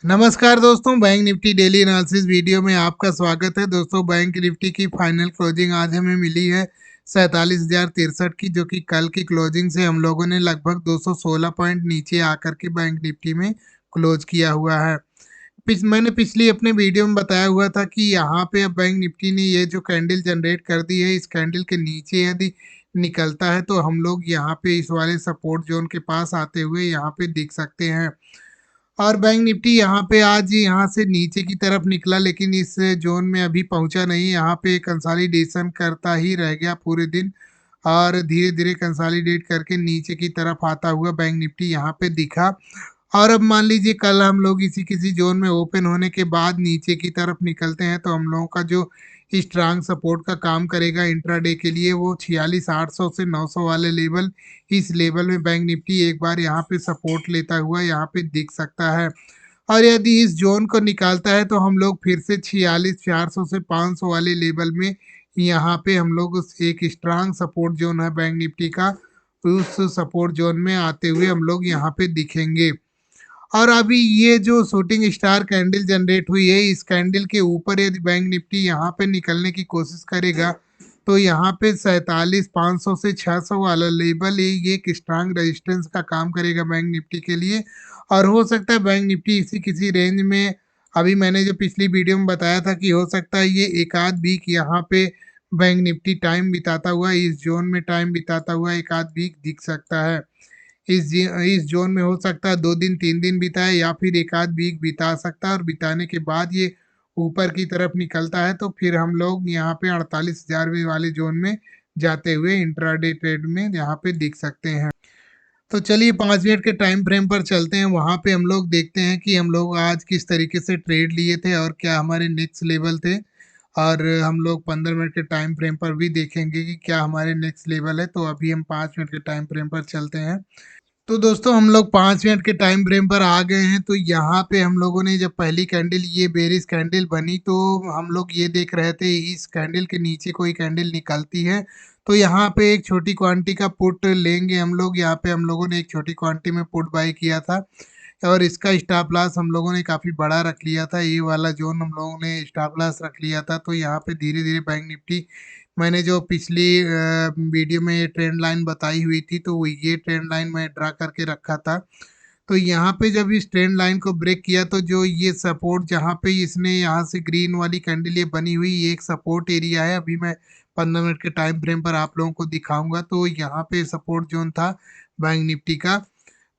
नमस्कार दोस्तों, bank Nifty daily analysis video में आपका स्वागत है। दोस्तों, बैंक निफ्टी की फाइनल क्लोजिंग आज हमें मिली है 47,063 की, जो कि कल की क्लोजिंग से हम लोगों ने लगभग 216 पॉइंट नीचे आकर के बैंक निफ्टी में क्लोज किया हुआ है। मैंने पिछली अपने वीडियो में बताया हुआ था कि यहाँ पे अब बैंक निफ्टी ने ये जो कैंडल जनरेट कर दी है, इस कैंडल के नीचे यदि निकलता है तो हम लोग यहाँ पे इस वाले सपोर्ट जोन के पास आते हुए यहाँ पे दिख सकते हैं। और बैंक निफ्टी यहाँ पे आज यहाँ से नीचे की तरफ निकला, लेकिन इस जोन में अभी पहुंचा नहीं। यहाँ पे कंसोलिडेशन करता ही रह गया पूरे दिन और धीरे धीरे कंसोलिडेट करके नीचे की तरफ आता हुआ बैंक निफ्टी यहाँ पे दिखा। और अब मान लीजिए कल हम लोग इसी किसी जोन में ओपन होने के बाद नीचे की तरफ निकलते हैं तो हम लोगों का जो स्ट्रांग सपोर्ट का काम करेगा इंट्राडे के लिए, वो 46,800 से 900 वाले लेवल। इस लेवल में बैंक निफ्टी एक बार यहाँ पे सपोर्ट लेता हुआ यहाँ पे दिख सकता है। और यदि इस जोन को निकालता है तो हम लोग फिर से 46,400 से 500 वाले लेवल में यहाँ पे हम लोग एक स्ट्रांग सपोर्ट जोन है बैंक निफ्टी का, उस सपोर्ट जोन में आते हुए हम लोग यहाँ पे दिखेंगे। और अभी ये जो शूटिंग स्टार कैंडल जनरेट हुई है, इस कैंडल के ऊपर यदि बैंक निफ्टी यहाँ पे निकलने की कोशिश करेगा तो यहाँ पे 47,500 से 600 वाला लेवल ये एक स्ट्रांग रेजिस्टेंस का काम करेगा बैंक निफ्टी के लिए। और हो सकता है बैंक निफ्टी इसी किसी रेंज में, अभी मैंने जो पिछली वीडियो में बताया था कि हो सकता है ये एक आध वीक यहाँ पे बैंक निफ्टी टाइम बिताता हुआ, इस जोन में टाइम बिताता हुआ एक आध वीक दिख सकता है। इस जोन में हो सकता है 2 दिन 3 दिन बिताए या फिर एक आध वीक बिता सकता है, और बिताने के बाद ये ऊपर की तरफ निकलता है तो फिर हम लोग यहाँ पे 48,000 वाले जोन में जाते हुए इंट्राडे ट्रेड में यहाँ पे दिख सकते हैं। तो चलिए 5 मिनट के टाइम फ्रेम पर चलते हैं, वहाँ पे हम लोग देखते हैं कि हम लोग आज किस तरीके से ट्रेड लिए थे और क्या हमारे नेक्स्ट लेवल थे। और हम लोग 15 मिनट के टाइम फ्रेम पर भी देखेंगे कि क्या हमारे नेक्स्ट लेवल है। तो अभी हम 5 मिनट के टाइम फ्रेम पर चलते हैं। तो दोस्तों, हम लोग 5 मिनट के टाइम फ्रेम पर आ गए हैं। तो यहाँ पे हम लोगों ने जब पहली कैंडल ये बेरिश कैंडल बनी तो हम लोग ये देख रहे थे इस कैंडल के नीचे कोई कैंडल निकलती है तो यहाँ पे एक छोटी क्वांटिटी का पुट लेंगे हम लोग। यहाँ पे हम लोगों ने एक छोटी क्वांटिटी में पुट बाई किया था और इसका स्टॉप लॉस हम लोगों ने काफ़ी बड़ा रख लिया था। ये वाला जोन हम लोगों ने स्टॉप लॉस रख लिया था। तो यहाँ पे धीरे धीरे बैंक निफ्टी, मैंने जो पिछली वीडियो में ये ट्रेंड लाइन बताई हुई थी तो वो ये ट्रेंड लाइन मैं ड्रा करके रखा था। तो यहाँ पे जब इस ट्रेंड लाइन को ब्रेक किया तो जो ये सपोर्ट जहाँ पे इसने यहाँ से ग्रीन वाली कैंडल ये बनी हुई, ये एक सपोर्ट एरिया है। अभी मैं 15 मिनट के टाइम फ्रेम पर आप लोगों को दिखाऊंगा। तो यहाँ पे सपोर्ट जोन था बैंक निफ्टी का।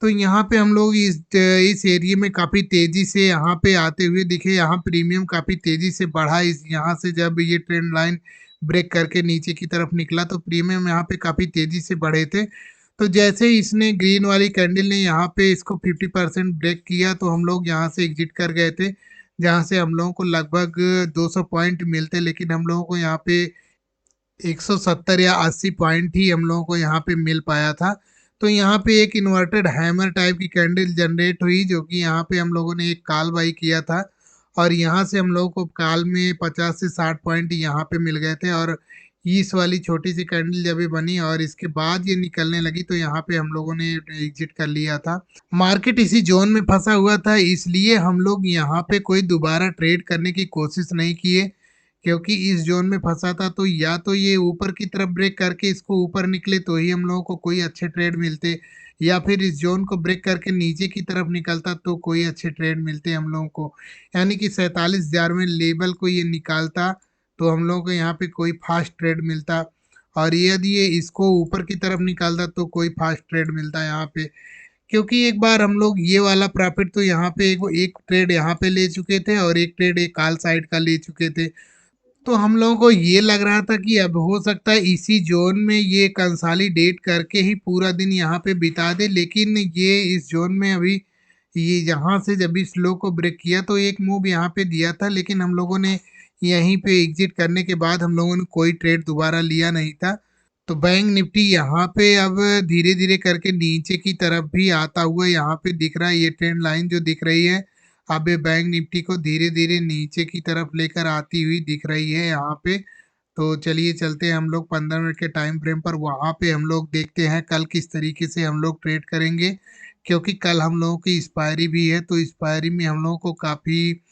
तो यहाँ पे हम लोग इस एरिया में काफ़ी तेज़ी से यहाँ पे आते हुए दिखे। यहाँ प्रीमियम काफ़ी तेज़ी से बढ़ा। इस यहाँ से जब ये ट्रेंड लाइन ब्रेक करके नीचे की तरफ निकला तो प्रीमियम यहाँ पे काफ़ी तेज़ी से बढ़े थे। तो जैसे ही इसने ग्रीन वाली कैंडल ने यहाँ पे इसको 50% ब्रेक किया तो हम लोग यहाँ से एग्जिट कर गए थे, जहाँ से हम लोगों को लगभग 200 पॉइंट मिलते, लेकिन हम लोगों को यहाँ पे 170 या 80 पॉइंट ही हम लोगों को यहाँ पे मिल पाया था। तो यहाँ पे एक इन्वर्टेड हैमर टाइप की कैंडल जनरेट हुई, जो कि यहाँ पे हम लोगों ने एक कॉल बाई किया था और यहाँ से हम लोगों को कॉल में 50 से 60 पॉइंट यहाँ पे मिल गए थे। और इस वाली छोटी सी कैंडल जब ये बनी और इसके बाद ये निकलने लगी तो यहाँ पे हम लोगों ने एग्जिट कर लिया था। मार्केट इसी जोन में फंसा हुआ था, इसलिए हम लोग यहाँ पे कोई दोबारा ट्रेड करने की कोशिश नहीं किए, क्योंकि इस जोन में फंसा था। तो या तो ये ऊपर की तरफ ब्रेक करके इसको ऊपर निकले तो ही हम लोगों को कोई अच्छे ट्रेड मिलते, या फिर इस जोन को ब्रेक करके नीचे की तरफ निकलता तो कोई अच्छे ट्रेड मिलते हम लोगों को। यानी कि 47,000 में लेवल को ये निकालता तो हम लोगों को यहाँ पे कोई फास्ट ट्रेड मिलता, और यदि ये इसको ऊपर की तरफ निकालता तो कोई फास्ट ट्रेड मिलता यहाँ पे। क्योंकि एक बार हम लोग ये वाला प्रॉफिट तो यहाँ पे एक ट्रेड यहाँ पे ले चुके थे और एक ट्रेड एक कॉल साइड का ले चुके थे। तो हम लोगों को ये लग रहा था कि अब हो सकता है इसी जोन में ये कंसोलिडेट करके ही पूरा दिन यहाँ पे बिता दे, लेकिन ये इस जोन में अभी ये यहाँ से जब इस लो को ब्रेक किया तो एक मूव यहाँ पे दिया था, लेकिन हम लोगों ने यहीं पे एग्जिट करने के बाद हम लोगों ने कोई ट्रेड दोबारा लिया नहीं था। तो बैंक निफ्टी यहाँ पे अब धीरे धीरे करके नीचे की तरफ भी आता हुआ यहाँ पे दिख रहा है। ये ट्रेंड लाइन जो दिख रही है अब ये बैंक निफ्टी को धीरे धीरे नीचे की तरफ लेकर आती हुई दिख रही है यहाँ पे। तो चलिए चलते हैं हम लोग 15 मिनट के टाइम फ्रेम पर, वहाँ पे हम लोग देखते हैं कल किस तरीके से हम लोग ट्रेड करेंगे, क्योंकि कल हम लोगों की एक्सपायरी भी है, तो एक्सपायरी में हम लोगों को काफ़ी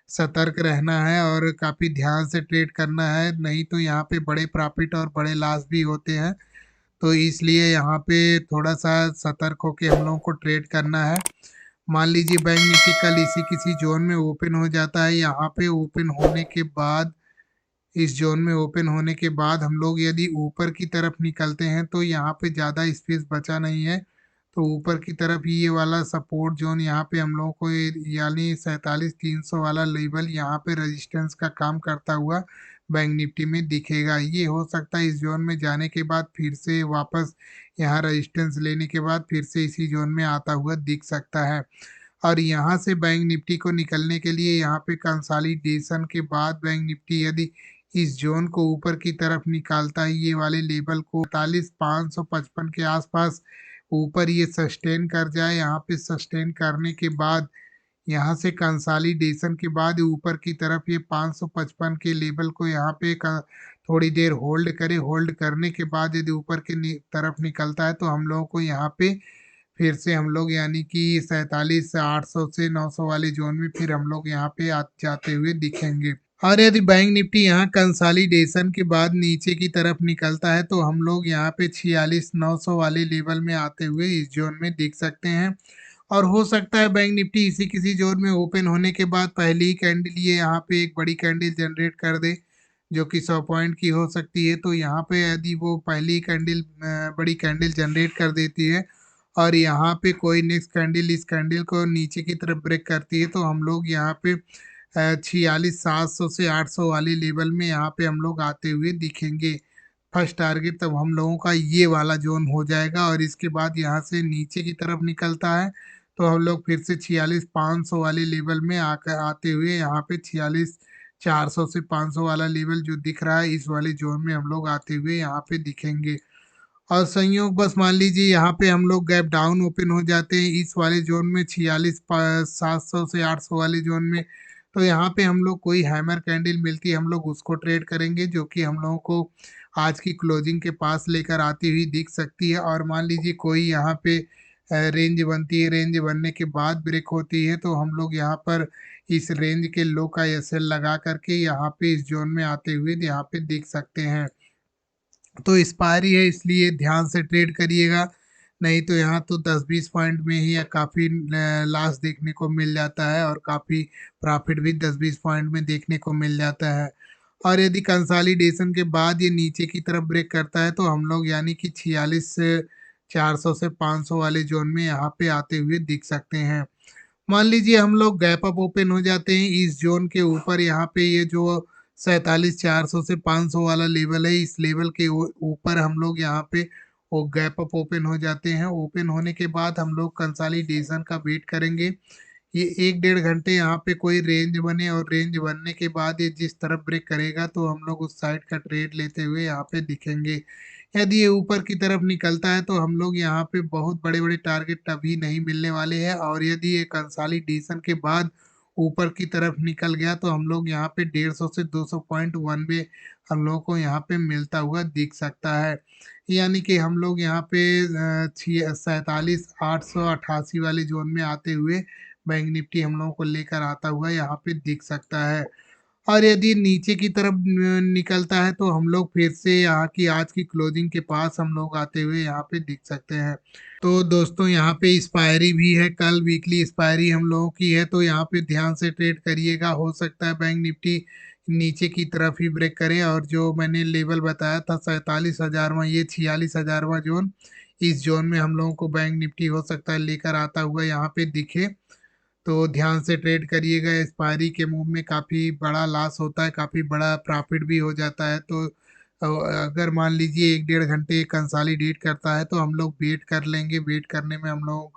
सतर्क रहना है और काफ़ी ध्यान से ट्रेड करना है, नहीं तो यहाँ पे बड़े प्रॉफिट और बड़े लॉस भी होते हैं। तो इसलिए यहाँ पे थोड़ा-सा सतर्क होके हम लोगों को ट्रेड करना है। मान लीजिए बैंक निफ्टी कल इसी किसी ज़ोन में ओपन हो जाता है, यहाँ पे ओपन होने के बाद इस ज़ोन में ओपन होने के बाद हम लोग यदि ऊपर की तरफ निकलते हैं, तो यहाँ पे ज़्यादा स्पेस बचा नहीं है। तो ऊपर की तरफ ये वाला सपोर्ट ज़ोन यहाँ पे हम लोगों को यानी 47,300 वाला लेवल यहाँ पे रेजिस्टेंस का काम करता हुआ बैंक निफ्टी में दिखेगा। ये हो सकता है इस ज़ोन में जाने के बाद फिर से वापस यहाँ रेजिस्टेंस लेने के बाद फिर से इसी ज़ोन में आता हुआ दिख सकता है। और यहाँ से बैंक निफ्टी को निकलने के लिए यहाँ पे कंसोलिडेशन के बाद बैंक निफ्टी यदि इस ज़ोन को ऊपर की तरफ निकालता है, ये वाले लेवल को 45,555 के आसपास ऊपर ये सस्टेन कर जाए, यहाँ पे सस्टेन करने के बाद यहाँ से कंसोलिडेशन के बाद ऊपर की तरफ ये 555 के लेवल को यहाँ पे थोड़ी देर होल्ड करे, होल्ड करने के बाद यदि ऊपर की तरफ निकलता है तो हम लोगों को यहाँ पे फिर से हम लोग यानी कि 47,800 से 900 वाले जोन में फिर हम लोग यहाँ पे जाते हुए दिखेंगे। और यदि बैंक निफ्टी यहाँ कंसोलिडेशन के बाद नीचे की तरफ निकलता है तो हम लोग यहाँ पे 46,900 वाले लेवल में आते हुए इस जोन में दिख सकते हैं। और हो सकता है बैंक निफ्टी इसी किसी जोन में ओपन होने के बाद पहली ही कैंडल ये यहाँ पे एक बड़ी कैंडल जनरेट कर दे, जो कि 100 पॉइंट की हो सकती है। तो यहाँ पे यदि वो पहली कैंडल बड़ी कैंडल जनरेट कर देती है और यहाँ पे कोई नेक्स्ट कैंडल इस कैंडल को नीचे की तरफ ब्रेक करती है, तो हम लोग यहाँ पे 46,700 से 800 वाले लेवल में यहाँ पे हम लोग आते हुए दिखेंगे। फर्स्ट टारगेट तब हम लोगों का ये वाला जोन हो जाएगा और इसके बाद यहाँ से नीचे की तरफ निकलता है तो हम लोग फिर से 46,500 वाले लेवल में आकर आते हुए यहाँ पे 46,400 से 500 वाला लेवल जो दिख रहा है इस वाले जोन में हम लोग आते हुए यहाँ पे दिखेंगे। और संयोग बस मान लीजिए यहाँ पे हम लोग गैप डाउन ओपन हो जाते हैं इस वाले जोन में 46,700 से 800 वाले जोन में, तो यहाँ पे हम लोग कोई हैमर कैंडल मिलती है हम लोग उसको ट्रेड करेंगे, जो कि हम लोगों को आज की क्लोजिंग के पास लेकर आती हुई दिख सकती है। और मान लीजिए कोई यहाँ पे रेंज बनती है, रेंज बनने के बाद ब्रेक होती है, तो हम लोग यहाँ पर इस रेंज के लो का एसएल लगा करके यहाँ पे इस जोन में आते हुए यहाँ पे दिख सकते हैं। तो एक्सपायरी है इसलिए ध्यान से ट्रेड करिएगा, नहीं तो यहाँ तो 10-20 पॉइंट में ही काफ़ी लॉस देखने को मिल जाता है और काफ़ी प्रॉफिट भी 10-20 पॉइंट में देखने को मिल जाता है। और यदि कंसोलिडेशन के बाद ये नीचे की तरफ ब्रेक करता है तो हम लोग यानी कि 46,400 से 500 वाले जोन में यहाँ पे आते हुए दिख सकते हैं। मान लीजिए हम लोग गैप अप ओपन हो जाते हैं इस जोन के ऊपर, यहाँ पे ये जो 47,400 से 500 वाला लेवल है, इस लेवल के ऊपर हम लोग यहाँ पे वो गैप अप ओपन हो जाते हैं। ओपन होने के बाद हम लोग कंसोलिडेशन का वेट करेंगे। ये 1 डेढ़ घंटे यहाँ पे कोई रेंज बने और रेंज बनने के बाद ये जिस तरफ ब्रेक करेगा तो हम लोग उस साइड का ट्रेड लेते हुए यहाँ पे दिखेंगे। यदि ये ऊपर की तरफ निकलता है तो हम लोग यहाँ पे बहुत बड़े-बड़े टारगेट अभी नहीं मिलने वाले हैं, और यदि ये कंसोलिडेशन के बाद ऊपर की तरफ निकल गया तो हम लोग यहाँ पे 150 से 200 पॉइंट वन वे हम लोगों को यहाँ पे मिलता हुआ दिख सकता है। यानी कि हम लोग यहाँ पे 47,888 वाले जोन में आते हुए बैंक निफ्टी हम लोगों को लेकर आता हुआ यहाँ पे दिख सकता है। और यदि नीचे की तरफ निकलता है तो हम लोग फिर से यहाँ की आज की क्लोजिंग के पास हम लोग आते हुए यहाँ पे दिख सकते हैं। तो दोस्तों यहाँ पे एक्सपायरी भी है, कल वीकली एक्सपायरी हम लोगों की है, तो यहाँ पे ध्यान से ट्रेड करिएगा। हो सकता है बैंक निफ्टी नीचे की तरफ ही ब्रेक करे और जो मैंने लेवल बताया था 47,000वां, ये 46,000वां जोन, इस जोन में हम लोगों को बैंक निफ्टी हो सकता है लेकर आता हुआ यहाँ पे दिखे। तो ध्यान से ट्रेड करिएगा, एक्सपायरी के मूव में काफ़ी बड़ा लॉस होता है, काफ़ी बड़ा प्रॉफिट भी हो जाता है। तो अगर मान लीजिए 1 डेढ़ घंटे कंसोलिडेट करता है तो हम लोग वेट कर लेंगे, वेट करने में हम लोगों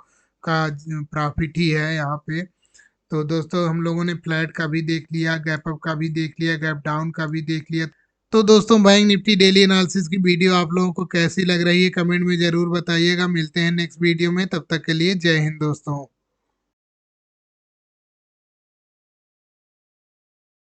का प्रॉफिट ही है यहाँ पे। तो दोस्तों हम लोगों ने फ्लैट का भी देख लिया, गैप अप का भी देख लिया, गैप डाउन का भी देख लिया। तो दोस्तों बैंक निफ्टी डेली एनालिसिस की वीडियो आप लोगों को कैसी लग रही है कमेंट में ज़रूर बताइएगा। मिलते हैं नेक्स्ट वीडियो में, तब तक के लिए जय हिंद दोस्तों।